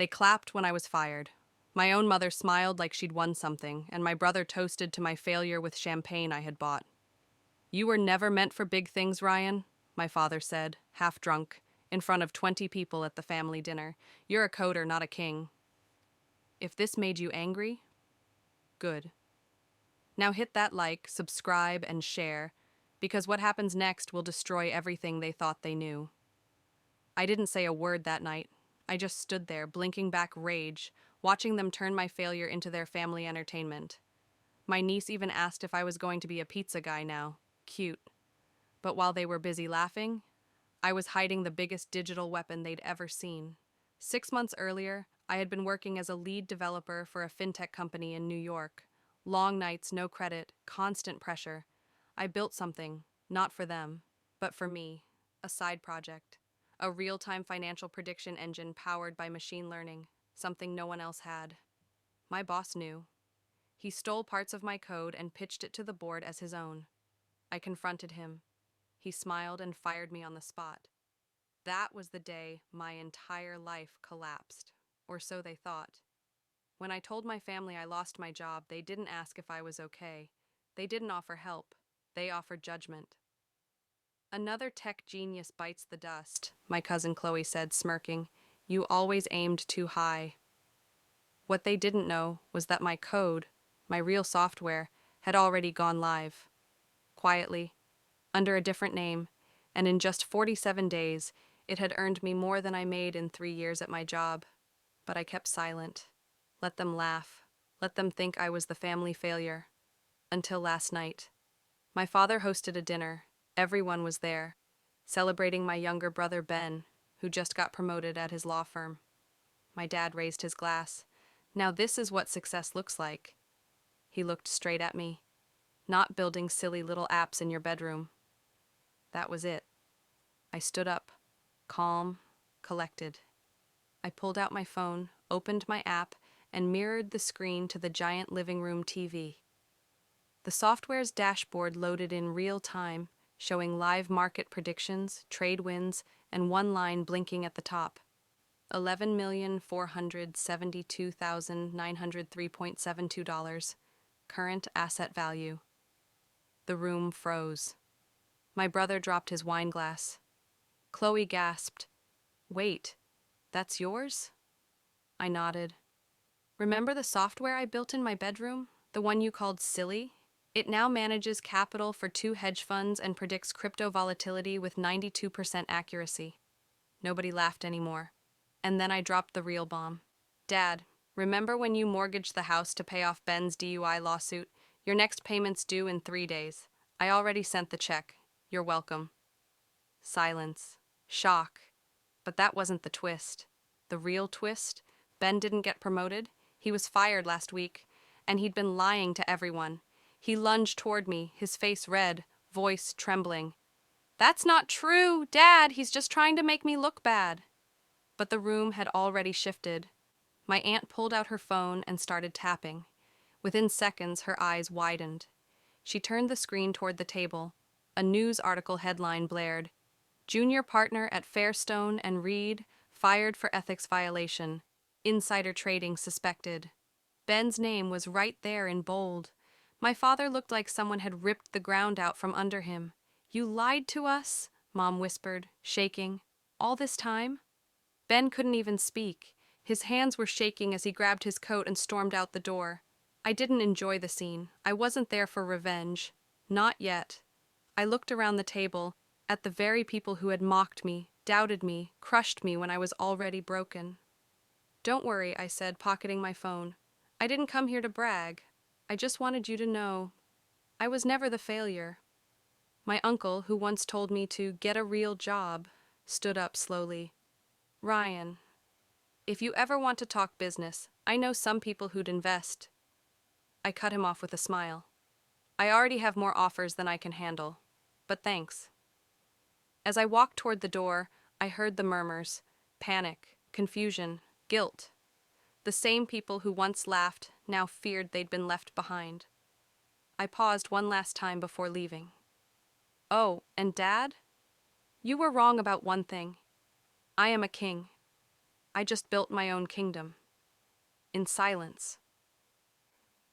They clapped when I was fired. My own mother smiled like she'd won something, and my brother toasted to my failure with champagne I had bought. "You were never meant for big things, Ryan," my father said, half drunk, in front of 20 people at the family dinner. "You're a coder, not a king." If this made you angry, good. Now hit that like, subscribe, and share, because what happens next will destroy everything they thought they knew. I didn't say a word that night. I just stood there, blinking back rage, watching them turn my failure into their family entertainment. My niece even asked if I was going to be a pizza guy now. Cute. But while they were busy laughing, I was hiding the biggest digital weapon they'd ever seen. 6 months earlier, I had been working as a lead developer for a fintech company in New York. Long nights, no credit, constant pressure. I built something, not for them, but for me, a side project. A real-time financial prediction engine powered by machine learning, something no one else had. My boss knew. He stole parts of my code and pitched it to the board as his own. I confronted him. He smiled and fired me on the spot. That was the day my entire life collapsed, or so they thought. When I told my family I lost my job, they didn't ask if I was okay. They didn't offer help. They offered judgment. "Another tech genius bites the dust," my cousin Chloe said, smirking. "You always aimed too high." What they didn't know was that my code, my real software, had already gone live. Quietly, under a different name, and in just 47 days, it had earned me more than I made in 3 years at my job. But I kept silent. Let them laugh. Let them think I was the family failure. Until last night. My father hosted a dinner. Everyone was there, celebrating my younger brother Ben, who just got promoted at his law firm. My dad raised his glass. "Now this is what success looks like." He looked straight at me. "Not building silly little apps in your bedroom." That was it. I stood up, calm, collected. I pulled out my phone, opened my app, and mirrored the screen to the giant living room TV. The software's dashboard loaded in real time, showing live market predictions, trade wins, and one line blinking at the top. $11,472,903.72. Current asset value. The room froze. My brother dropped his wine glass. Chloe gasped, "Wait, that's yours?" I nodded. "Remember the software I built in my bedroom? The one you called silly? It now manages capital for 2 hedge funds and predicts crypto volatility with 92% accuracy." Nobody laughed anymore. And then I dropped the real bomb. "Dad, remember when you mortgaged the house to pay off Ben's DUI lawsuit? Your next payment's due in 3 days. I already sent the check. You're welcome." Silence. Shock. But that wasn't the twist. The real twist? Ben didn't get promoted. He was fired last week, and he'd been lying to everyone. He lunged toward me, his face red, voice trembling. "That's not true, Dad. He's just trying to make me look bad." But the room had already shifted. My aunt pulled out her phone and started tapping. Within seconds, her eyes widened. She turned the screen toward the table. A news article headline blared. "Junior partner at Fairstone and Reed fired for ethics violation. Insider trading suspected." Ben's name was right there in bold. My father looked like someone had ripped the ground out from under him. "You lied to us?" Mom whispered, shaking. "All this time?" Ben couldn't even speak. His hands were shaking as he grabbed his coat and stormed out the door. I didn't enjoy the scene. I wasn't there for revenge. Not yet. I looked around the table, at the very people who had mocked me, doubted me, crushed me when I was already broken. "Don't worry," I said, pocketing my phone. "I didn't come here to brag. I just wanted you to know I was never the failure." My uncle, who once told me to get a real job, stood up slowly. "Ryan, if you ever want to talk business, I know some people who'd invest." I cut him off with a smile. "I already have more offers than I can handle. But thanks." As I walked toward the door, I heard the murmurs, panic, confusion, guilt. The same people who once laughed now feared they'd been left behind. I paused one last time before leaving. "Oh, and Dad? You were wrong about one thing. I am a king. I just built my own kingdom. In silence.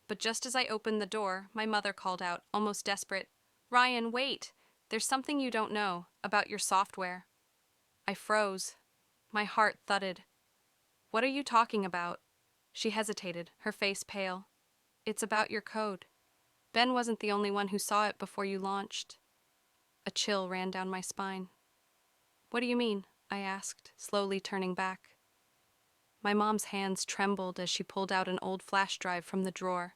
But just as I opened the door, my mother called out, almost desperate, "Ryan, wait! There's something you don't know about your software." I froze. My heart thudded. "What are you talking about?" She hesitated, her face pale. "It's about your code. Ben wasn't the only one who saw it before you launched." A chill ran down my spine. "What do you mean?" I asked, slowly turning back. My mom's hands trembled as she pulled out an old flash drive from the drawer.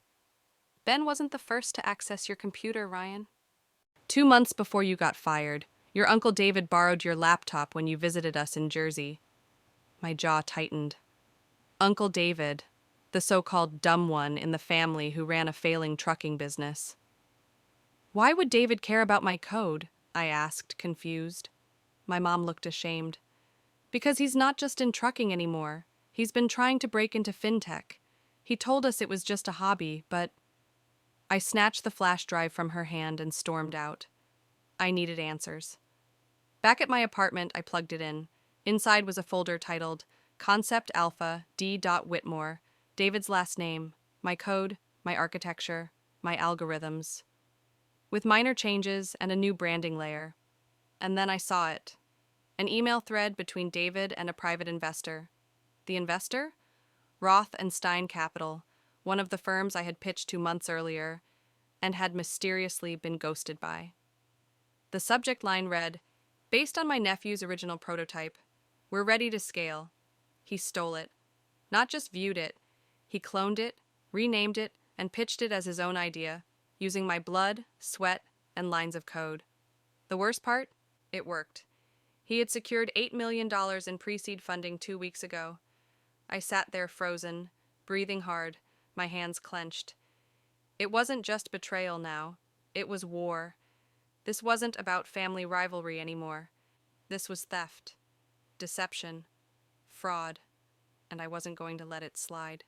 "Ben wasn't the first to access your computer, Ryan. 2 months before you got fired, your Uncle David borrowed your laptop when you visited us in Jersey." My jaw tightened. Uncle David, the so-called dumb one in the family who ran a failing trucking business. "Why would David care about my code?" I asked, confused. My mom looked ashamed. "Because he's not just in trucking anymore. He's been trying to break into fintech. He told us it was just a hobby, but—" I snatched the flash drive from her hand and stormed out. I needed answers. Back at my apartment, I plugged it in. Inside was a folder titled Concept Alpha D. Whitmore, David's last name, my code, my architecture, my algorithms, with minor changes and a new branding layer. And then I saw it. An email thread between David and a private investor. The investor? Roth and Stein Capital, one of the firms I had pitched to months earlier and had mysteriously been ghosted by. The subject line read, "Based on my nephew's original prototype, we're ready to scale." He stole it. Not just viewed it, he cloned it, renamed it, and pitched it as his own idea, using my blood, sweat, and lines of code. The worst part? It worked. He had secured $8 million in pre-seed funding 2 weeks ago. I sat there frozen, breathing hard, my hands clenched. It wasn't just betrayal now. It was war. This wasn't about family rivalry anymore. This was theft, deception, fraud, and I wasn't going to let it slide.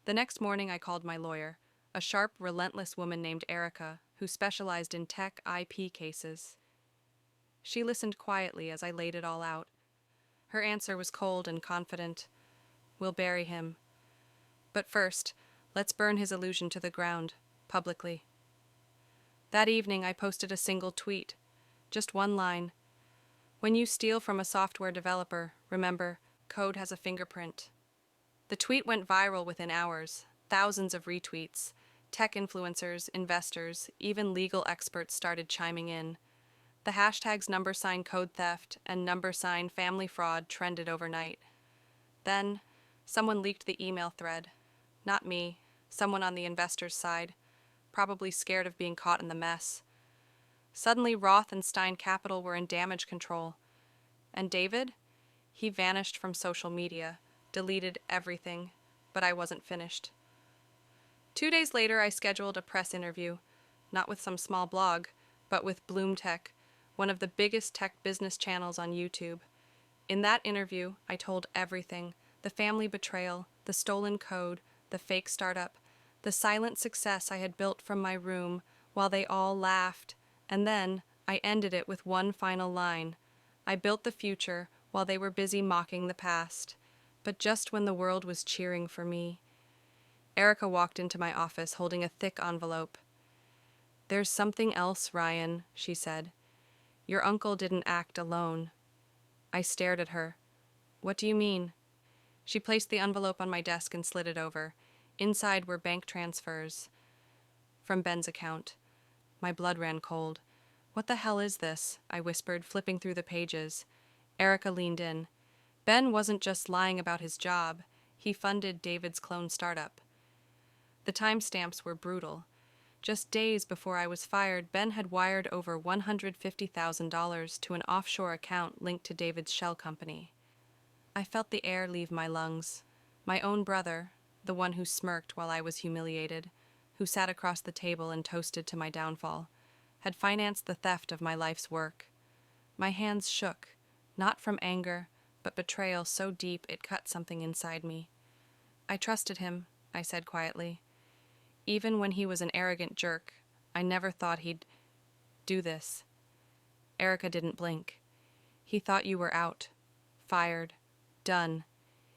The next morning I called my lawyer, a sharp, relentless woman named Erica, who specialized in tech IP cases. She listened quietly as I laid it all out. Her answer was cold and confident. "We'll bury him. But first, let's burn his illusion to the ground, publicly." That evening I posted a single tweet. Just one line. "When you steal from a software developer, remember, code has a fingerprint." The tweet went viral within hours, thousands of retweets. Tech influencers, investors, even legal experts started chiming in. The hashtags #code theft and #family fraud trended overnight. Then, someone leaked the email thread. Not me, someone on the investor's side, probably scared of being caught in the mess. Suddenly, Roth and Stein Capital were in damage control. And David? He vanished from social media, deleted everything, but I wasn't finished. 2 days later, I scheduled a press interview, not with some small blog, but with Bloom Tech, one of the biggest tech business channels on YouTube. In that interview, I told everything: the family betrayal, the stolen code, the fake startup, the silent success I had built from my room while they all laughed, and then I ended it with one final line. I built the future while they were busy mocking the past, but just when the world was cheering for me. Erica walked into my office holding a thick envelope. "There's something else, Ryan," she said. "Your uncle didn't act alone." I stared at her. "What do you mean?" She placed the envelope on my desk and slid it over. Inside were bank transfers from Ben's account. My blood ran cold. "What the hell is this?" I whispered, flipping through the pages. Erica leaned in. "Ben wasn't just lying about his job. He funded David's clone startup." The timestamps were brutal. Just days before I was fired, Ben had wired over $150,000 to an offshore account linked to David's shell company. I felt the air leave my lungs. My own brother, the one who smirked while I was humiliated, who sat across the table and toasted to my downfall, had financed the theft of my life's work. My hands shook, not from anger, but betrayal so deep it cut something inside me. "I trusted him," I said quietly. "Even when he was an arrogant jerk, I never thought he'd do this." Erica didn't blink. "He thought you were out, fired, done.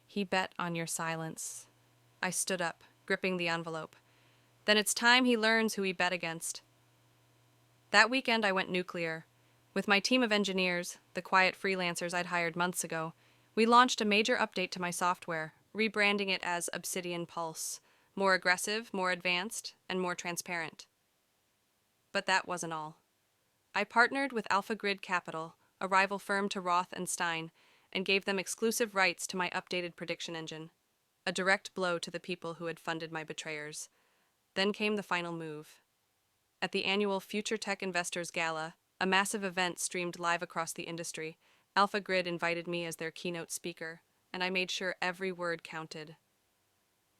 He bet on your silence. I stood up, gripping the envelope. Then it's time he learns who he bet against. That weekend I went nuclear. With my team of engineers, the quiet freelancers I'd hired months ago, we launched a major update to my software, rebranding it as Obsidian Pulse. More aggressive, more advanced, and more transparent. But that wasn't all. I partnered with Alpha Grid Capital, a rival firm to Roth and Stein, and gave them exclusive rights to my updated prediction engine. A direct blow to the people who had funded my betrayers. Then came the final move. At the annual Future Tech Investors Gala, a massive event streamed live across the industry, Alpha Grid invited me as their keynote speaker, and I made sure every word counted.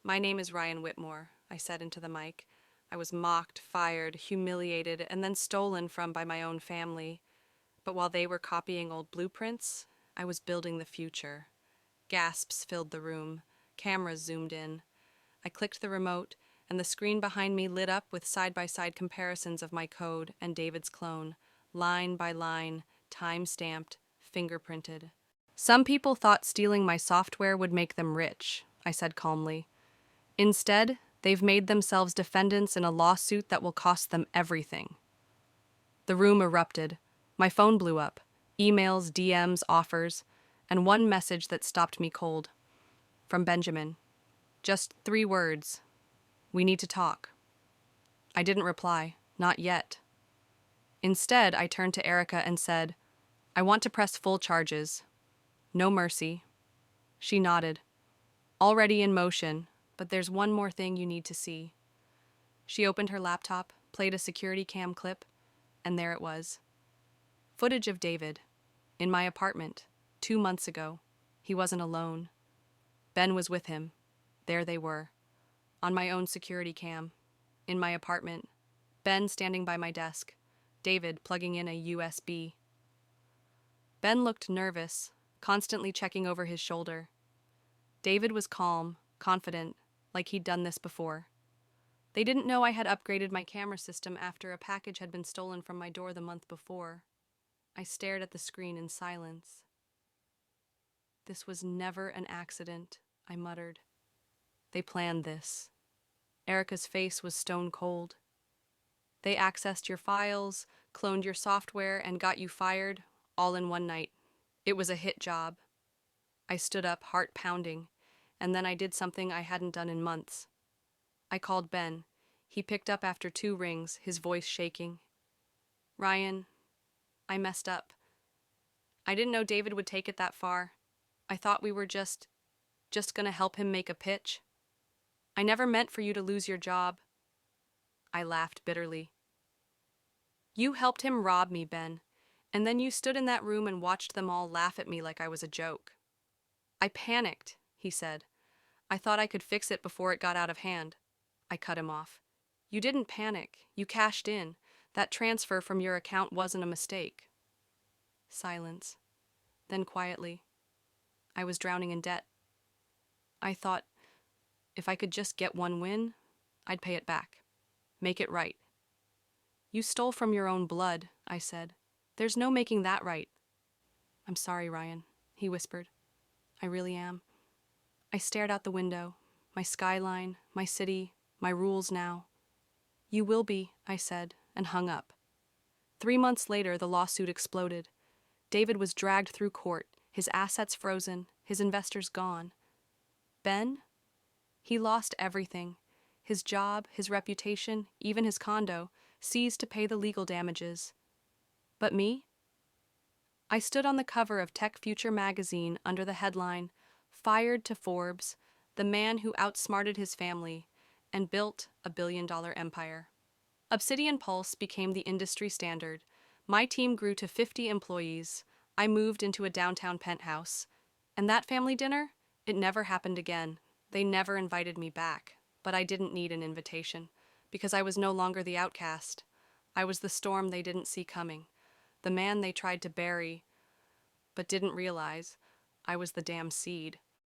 "My name is Ryan Whitmore," I said into the mic. I was mocked, fired, humiliated, and then stolen from by my own family. But while they were copying old blueprints, I was building the future. Gasps filled the room. Cameras zoomed in. I clicked the remote, and the screen behind me lit up with side-by-side comparisons of my code and David's clone, line by line, time-stamped, fingerprinted. "Some people thought stealing my software would make them rich," I said calmly. "Instead, they've made themselves defendants in a lawsuit that will cost them everything." The room erupted. My phone blew up. Emails, DMs, offers, and one message that stopped me cold. From Benjamin. Just 3 words. "We need to talk." I didn't reply. Not yet. Instead, I turned to Erica and said, "I want to press full charges. No mercy." She nodded. "Already in motion, but there's one more thing you need to see." She opened her laptop, played a security cam clip, and there it was. Footage of David. In my apartment. 2 months ago. He wasn't alone. Ben was with him. There they were. On my own security cam. In my apartment. Ben standing by my desk. David plugging in a USB. Ben looked nervous, constantly checking over his shoulder. David was calm, confident, like he'd done this before. They didn't know I had upgraded my camera system after a package had been stolen from my door the month before. I stared at the screen in silence. "This was never an accident," I muttered. "They planned this." Erica's face was stone cold. "They accessed your files, cloned your software, and got you fired, all in one night. It was a hit job." I stood up, heart pounding, and then I did something I hadn't done in months. I called Ben. He picked up after 2 rings, his voice shaking. "Ryan, I messed up. I didn't know David would take it that far. I thought we were just gonna help him make a pitch. I never meant for you to lose your job." I laughed bitterly. "You helped him rob me, Ben, and then you stood in that room and watched them all laugh at me like I was a joke." "I panicked," he said. "I thought I could fix it before it got out of hand." I cut him off. "You didn't panic. You cashed in. That transfer from your account wasn't a mistake." Silence. Then quietly, "I was drowning in debt. I thought, if I could just get one win, I'd pay it back. Make it right." "You stole from your own blood," I said. "There's no making that right." "I'm sorry, Ryan," he whispered. "I really am." I stared out the window. My skyline, my city, my rules now. "You will be," I said, and hung up. 3 months later, the lawsuit exploded. David was dragged through court, his assets frozen, his investors gone. Ben? He lost everything. His job, his reputation, even his condo, seized to pay the legal damages. But me? I stood on the cover of Tech Future magazine under the headline, "Fired to Forbes, the man who outsmarted his family and built a billion-dollar empire." Obsidian Pulse became the industry standard. My team grew to 50 employees. I moved into a downtown penthouse. And that family dinner? It never happened again. They never invited me back. But I didn't need an invitation, because I was no longer the outcast. I was the storm they didn't see coming, the man they tried to bury, but didn't realize I was the damn seed.